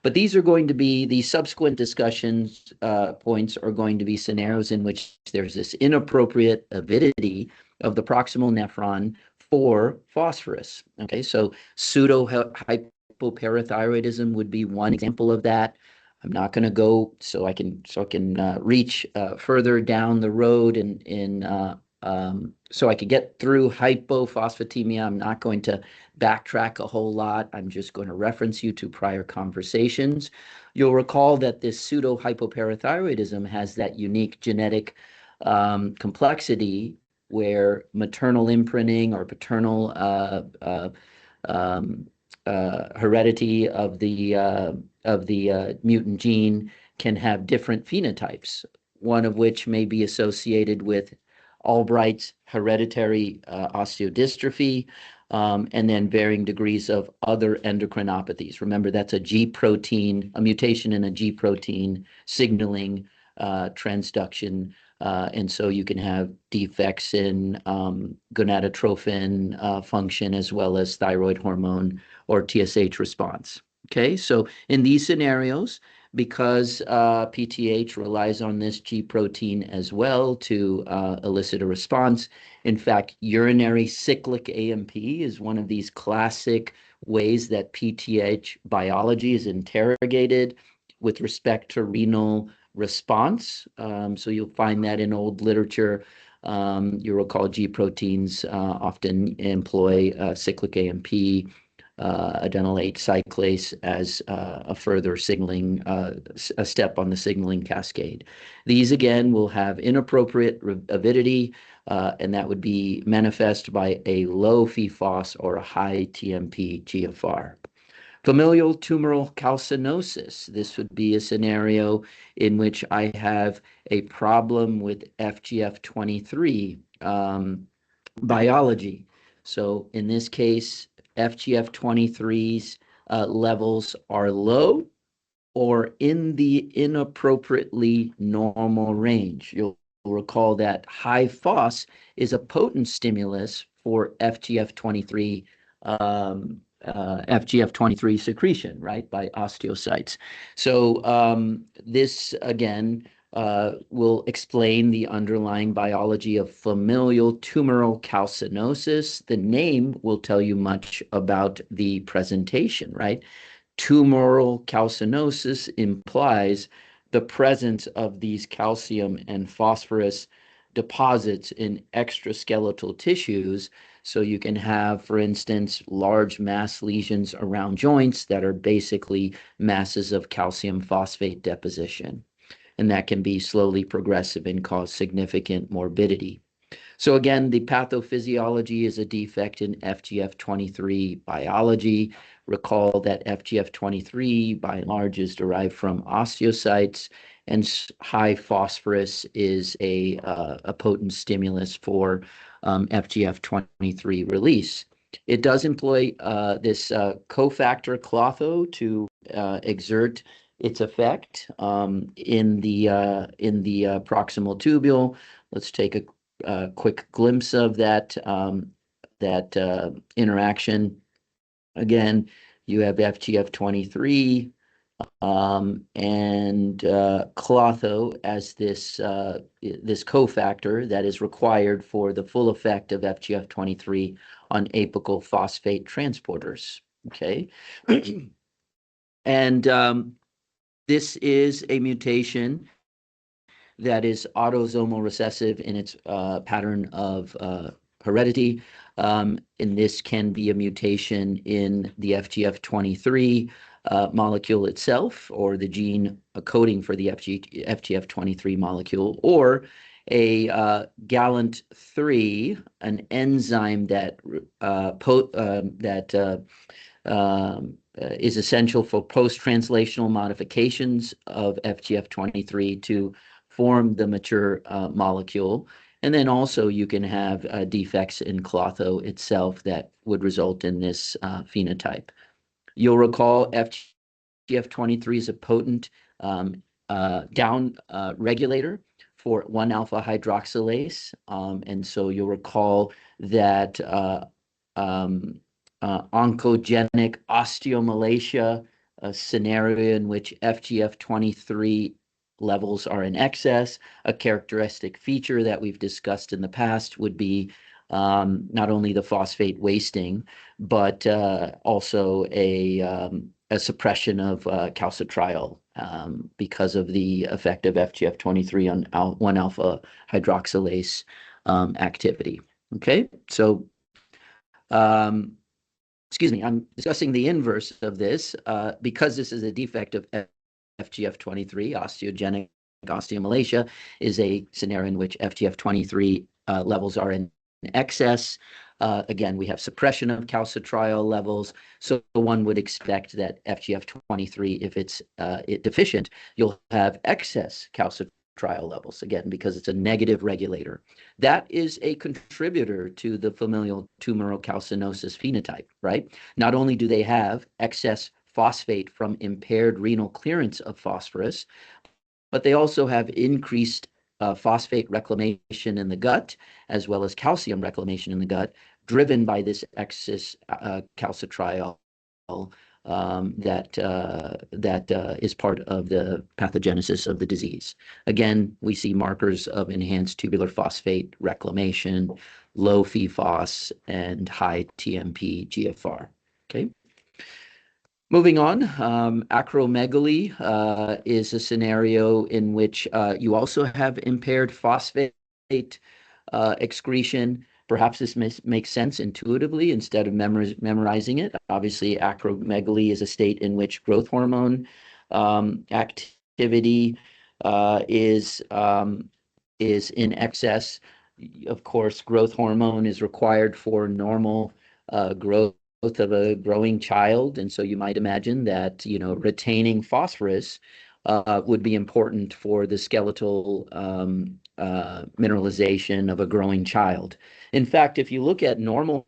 But these are going to be the subsequent discussions points are going to be scenarios in which there's this inappropriate avidity of the proximal nephron for phosphorus. Okay, so pseudo hypoparathyroidism would be one example of that. I'm not going to go so I can reach further down the road so I could get through hypophosphatemia. I'm not going to backtrack a whole lot. I'm just going to reference you to prior conversations. You'll recall that this pseudo hypoparathyroidism has that unique genetic complexity where maternal imprinting or paternal heredity of the mutant gene can have different phenotypes, one of which may be associated with Albright's hereditary osteodystrophy, and then varying degrees of other endocrinopathies. Remember, that's a G protein, a mutation in a G protein signaling transduction. And so you can have defects in gonadotrophin function as well as thyroid hormone or TSH response. Okay, so in these scenarios, because PTH relies on this G protein as well to elicit a response. In fact, urinary cyclic AMP is one of these classic ways that PTH biology is interrogated with respect to renal response. So you'll find that in old literature. You'll recall G proteins often employ cyclic AMP, adenylate cyclase as a further signaling, a step on the signaling cascade. These again will have inappropriate avidity, and that would be manifest by a low PFOS or a high TMP GFR. Familial tumoral calcinosis. This would be a scenario in which I have a problem with FGF23 biology. So in this case, FGF23's levels are low or in the inappropriately normal range. You'll recall that high FOS is a potent stimulus for FGF23 secretion, right, by osteocytes. So this again will explain the underlying biology of familial tumoral calcinosis. The name will tell you much about the presentation, right? Tumoral calcinosis implies the presence of these calcium and phosphorus deposits in extraskeletal tissues. So you can have, for instance, large mass lesions around joints that are basically masses of calcium phosphate deposition. And that can be slowly progressive and cause significant morbidity. So again, the pathophysiology is a defect in FGF23 biology. Recall that FGF23 by and large is derived from osteocytes, and high phosphorus is a potent stimulus for FGF23 release. It does employ this cofactor Klotho to exert its effect in the proximal tubule. Let's take a quick glimpse of that interaction. Again, you have FGF23 and Klotho as this cofactor that is required for the full effect of FGF23 on apical phosphate transporters. Okay, and this is a mutation that is autosomal recessive in its pattern of heredity. And this can be a mutation in the FGF23 molecule itself, or the gene coding for the FGF23 molecule, or a gallant-3, an enzyme that is essential for post-translational modifications of FGF23 to form the mature molecule. And then also you can have defects in Klotho itself that would result in this phenotype. You'll recall FGF23 is a potent down regulator for 1-alpha hydroxylase. And so you'll recall that oncogenic osteomalacia a scenario in which FGF23 levels are in excess. A characteristic feature that we've discussed in the past would be not only the phosphate wasting, but also a suppression of calcitriol because of the effect of FGF23 on 1-alpha hydroxylase activity. Okay, so excuse me, I'm discussing the inverse of this because this is a defect of FGF23. Osteogenic osteomalacia is a scenario in which FGF23 levels are in excess. Again, we have suppression of calcitriol levels. So one would expect that FGF23, if it's deficient, you'll have excess calcitriol levels, again, because it's a negative regulator. That is a contributor to the familial tumoral calcinosis phenotype, right? Not only do they have excess phosphate from impaired renal clearance of phosphorus, but they also have increased phosphate reclamation in the gut, as well as calcium reclamation in the gut, driven by this excess calcitriol that is part of the pathogenesis of the disease. Again, we see markers of enhanced tubular phosphate reclamation, low PFOS, and high TMP GFR. Okay. Moving on, acromegaly is a scenario in which you also have impaired phosphate excretion. Perhaps this makes sense intuitively instead of memorizing it. Obviously, acromegaly is a state in which growth hormone activity is in excess. Of course, growth hormone is required for normal growth of a growing child, and so you might imagine that retaining phosphorus would be important for the skeletal mineralization of a growing child. In fact, if you look at normal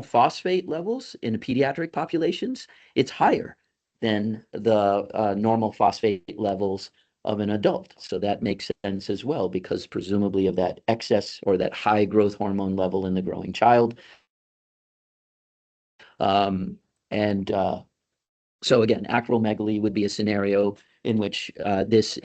phosphate levels in pediatric populations, it's higher than the normal phosphate levels of an adult. So that makes sense as well, because presumably of that excess or that high growth hormone level in the growing child. So again, acromegaly would be a scenario in which this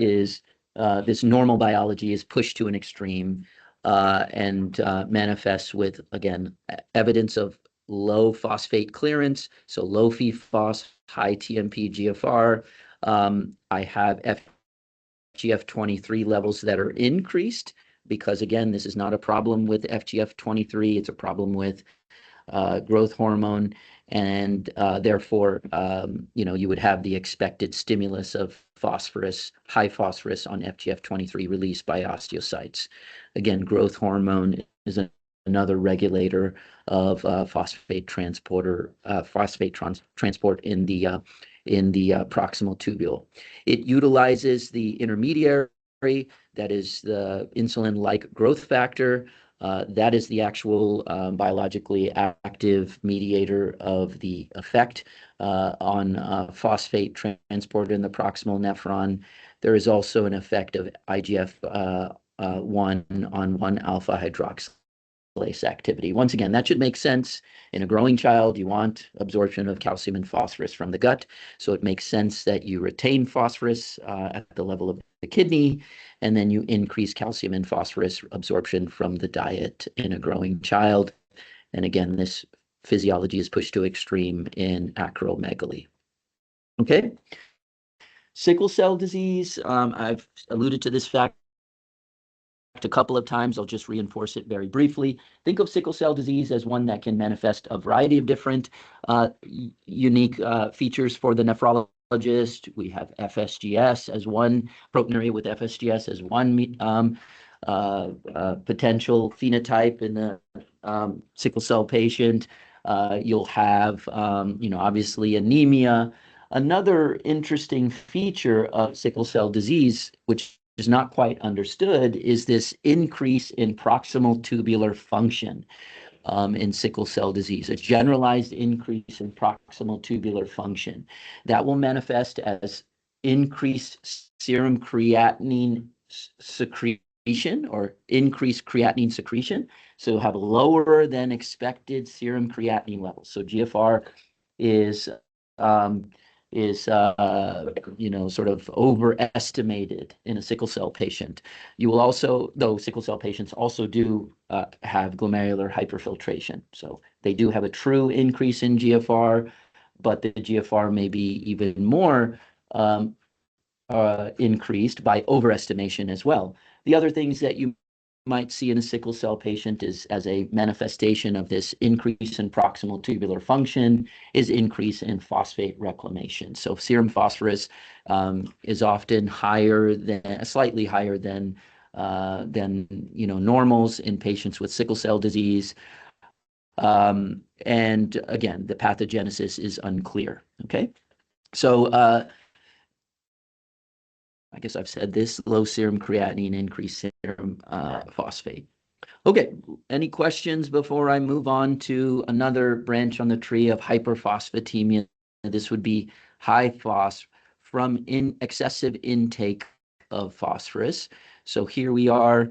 normal biology is pushed to an extreme and manifests with, again, evidence of low phosphate clearance, so low PFOS, high TMP GFR. I have FGF23 levels that are increased because, again, this is not a problem with FGF23. It's a problem with growth hormone, and therefore, you would have the expected stimulus of phosphorus, high phosphorus on FGF23 released by osteocytes. Again, growth hormone is another regulator of phosphate transport in the proximal tubule. It utilizes the intermediary, that is the insulin-like growth factor. That is the actual biologically active mediator of the effect on phosphate transport in the proximal nephron. There is also an effect of IGF-1 on 1-alpha hydroxylase activity. Once again, that should make sense. In a growing child, you want absorption of calcium and phosphorus from the gut, so it makes sense that you retain phosphorus at the level of the kidney, and then you increase calcium and phosphorus absorption from the diet in a growing child. And again, this physiology is pushed to extreme in acromegaly. Okay. Sickle cell disease, I've alluded to this fact a couple of times. I'll just reinforce it very briefly. Think of sickle cell disease as one that can manifest a variety of different unique features for the nephrologist. We have FSGS as one, proteinuria with FSGS as one potential phenotype in the sickle cell patient. You'll have, obviously anemia. Another interesting feature of sickle cell disease, which is not quite understood, is this increase in proximal tubular function in sickle cell disease, a generalized increase in proximal tubular function. That will manifest as increased serum creatinine secretion or increased creatinine secretion. So you'll have lower than expected serum creatinine levels. So GFR is is sort of overestimated in a sickle cell patient. You will also, though sickle cell patients also do have glomerular hyperfiltration. So they do have a true increase in GFR, but the GFR may be even more increased by overestimation as well. The other things that you might see in a sickle cell patient is as a manifestation of this increase in proximal tubular function is increase in phosphate reclamation. So serum phosphorus is often slightly higher than normals in patients with sickle cell disease. And again, the pathogenesis is unclear. Okay, so I guess I've said this: low serum creatinine, increased serum phosphate. Okay, any questions before I move on to another branch on the tree of hyperphosphatemia? This would be high phos from excessive intake of phosphorus. So here we are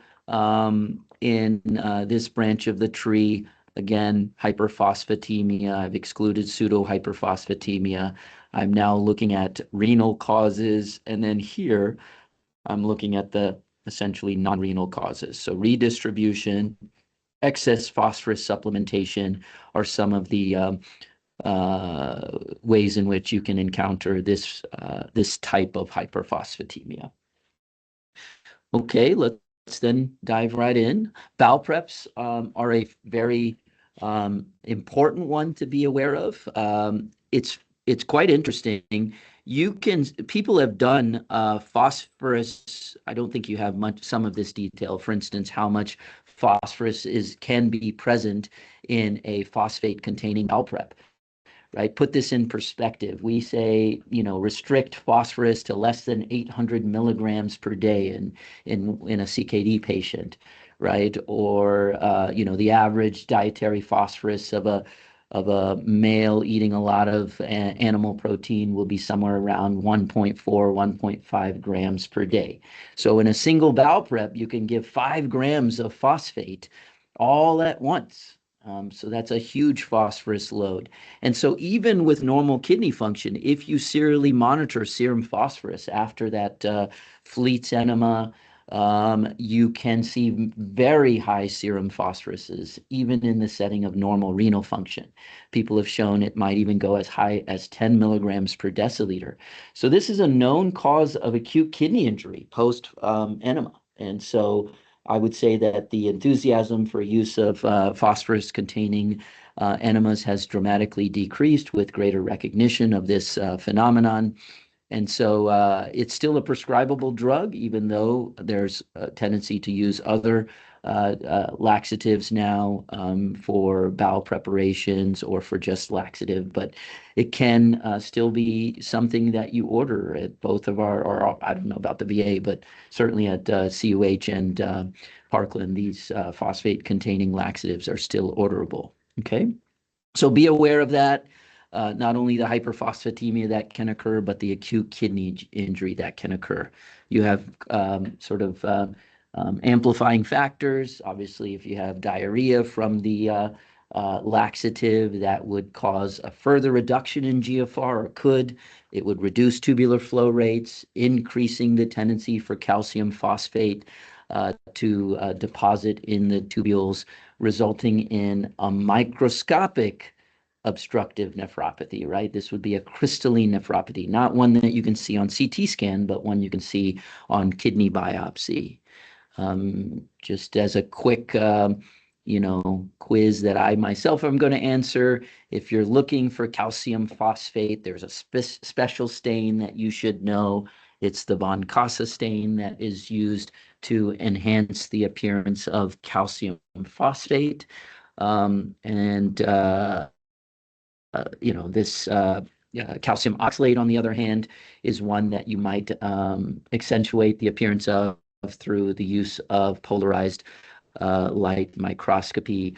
in this branch of the tree. Again, hyperphosphatemia. I've excluded pseudo-hyperphosphatemia. I'm now looking at renal causes, and then here I'm looking at the essentially non-renal causes. So redistribution, excess phosphorus supplementation are some of the ways in which you can encounter this type of hyperphosphatemia. Okay, let's then dive right in. Bowel preps are a very important one to be aware of. It's quite interesting. People have done phosphorus. I don't think you have some of this detail. For instance, how much phosphorus can be present in a phosphate containing bowel prep. Right? Put this in perspective. We say, restrict phosphorus to less than 800 milligrams per day in a CKD patient, right? Or the average dietary phosphorus of a male eating a lot of animal protein will be somewhere around 1.4, 1.5 grams per day. So in a single bowel prep, you can give 5 grams of phosphate all at once. So that's a huge phosphorus load. And so even with normal kidney function, if you serially monitor serum phosphorus after that Fleet's enema, you can see very high serum phosphoruses, even in the setting of normal renal function. People have shown it might even go as high as 10 milligrams per deciliter. So this is a known cause of acute kidney injury post enema. And so I would say that the enthusiasm for use of phosphorus-containing enemas has dramatically decreased with greater recognition of this phenomenon. And so it's still a prescribable drug, even though there's a tendency to use other laxatives now for bowel preparations or for just laxative. But it can still be something that you order at both of or I don't know about the VA, but certainly at CUH and Parkland, these phosphate-containing laxatives are still orderable. Okay, so be aware of that. Not only the hyperphosphatemia that can occur, but the acute kidney injury that can occur. You have amplifying factors. Obviously, if you have diarrhea from the laxative, that would cause a further reduction in GFR, or could. It would reduce tubular flow rates, increasing the tendency for calcium phosphate to deposit in the tubules, resulting in a microscopic obstructive nephropathy, right? This would be a crystalline nephropathy, not one that you can see on CT scan, but one you can see on kidney biopsy. Just as a quick, quiz that I myself am going to answer, if you're looking for calcium phosphate, there's a special stain that you should know. It's the von Casa stain that is used to enhance the appearance of calcium phosphate. This calcium oxalate, on the other hand, is one that you might accentuate the appearance of through the use of polarized light microscopy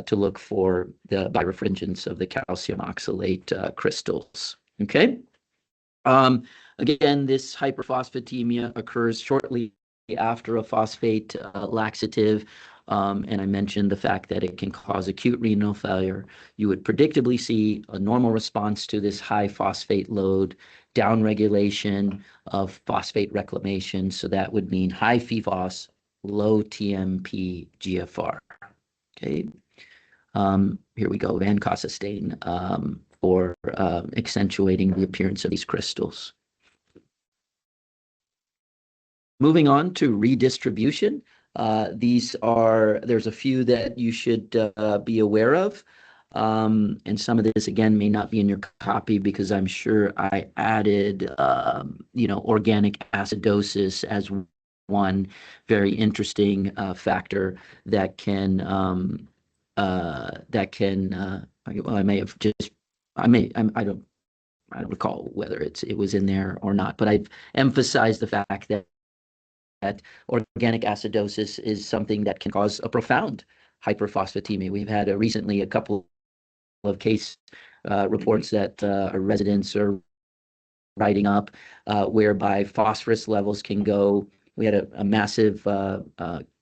to look for the birefringence of the calcium oxalate crystals. Okay. Again, this hyperphosphatemia occurs shortly after a phosphate laxative. And I mentioned the fact that it can cause acute renal failure. You would predictably see a normal response to this high phosphate load, downregulation of phosphate reclamation. So that would mean high PFOS, low TMP GFR. Okay. Here we go, vancomycin for accentuating the appearance of these crystals. Moving on to redistribution. There's a few that you should be aware of. And some of this, again, may not be in your copy because I'm sure I added, organic acidosis as one very interesting factor that can, well, I may have just, I don't recall whether it was in there or not, but I've emphasized the fact that organic acidosis is something that can cause a profound hyperphosphatemia. We've had recently a couple of case reports that our residents are writing up, whereby phosphorus levels can go. We had a massive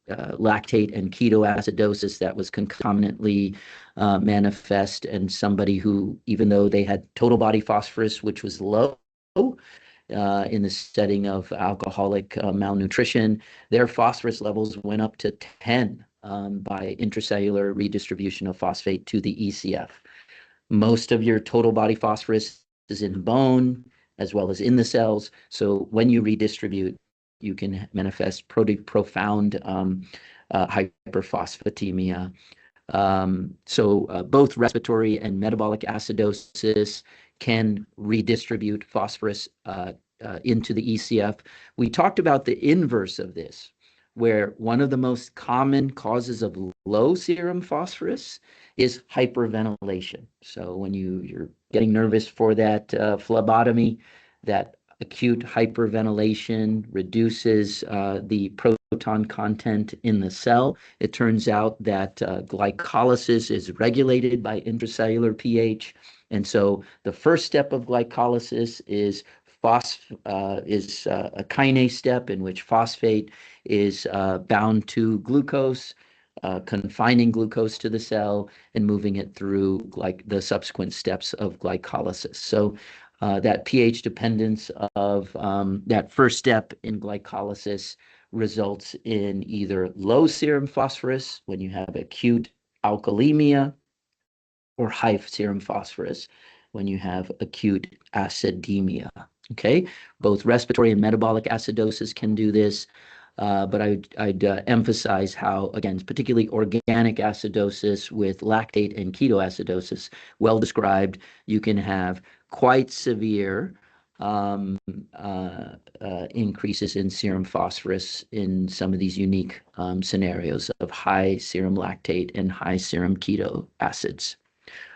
lactate and ketoacidosis that was concomitantly manifest, and somebody who, even though they had total body phosphorus, which was low, in the setting of alcoholic malnutrition, their phosphorus levels went up to 10 by intracellular redistribution of phosphate to the ECF. Most of your total body phosphorus is in bone as well as in the cells. So when you redistribute, you can manifest profound hyperphosphatemia. So both respiratory and metabolic acidosis can redistribute phosphorus into the ECF. We talked about the inverse of this, where one of the most common causes of low serum phosphorus is hyperventilation. So when you're getting nervous for that phlebotomy, that acute hyperventilation reduces the proton content in the cell. It turns out that glycolysis is regulated by intracellular pH. And so the first step of glycolysis is a kinase step in which phosphate is bound to glucose, confining glucose to the cell and moving it through like the subsequent steps of glycolysis. So that pH dependence of that first step in glycolysis results in either low serum phosphorus when you have acute alkalemia, or high serum phosphorus when you have acute acidemia. Okay, both respiratory and metabolic acidosis can do this, but I'd emphasize how, again, particularly organic acidosis with lactate and ketoacidosis, well described, you can have quite severe increases in serum phosphorus in some of these unique scenarios of high serum lactate and high serum keto acids.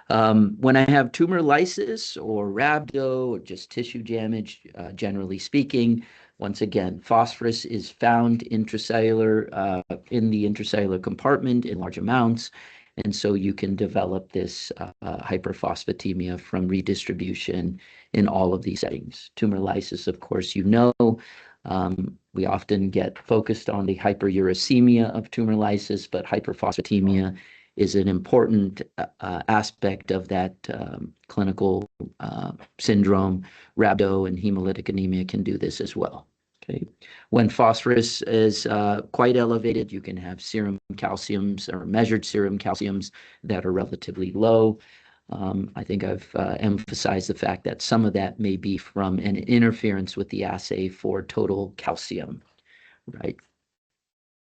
When I have tumor lysis or rhabdo or just tissue damage, generally speaking, once again, phosphorus is found intracellular, in the intracellular compartment in large amounts. And so you can develop this hyperphosphatemia from redistribution in all of these settings. Tumor lysis, of course, we often get focused on the hyperuricemia of tumor lysis, but hyperphosphatemia is an important aspect of that clinical syndrome. Rhabdo and hemolytic anemia can do this as well. Okay. When phosphorus is quite elevated, you can have serum calciums or measured serum calciums that are relatively low. I think I've emphasized the fact that some of that may be from an interference with the assay for total calcium, right?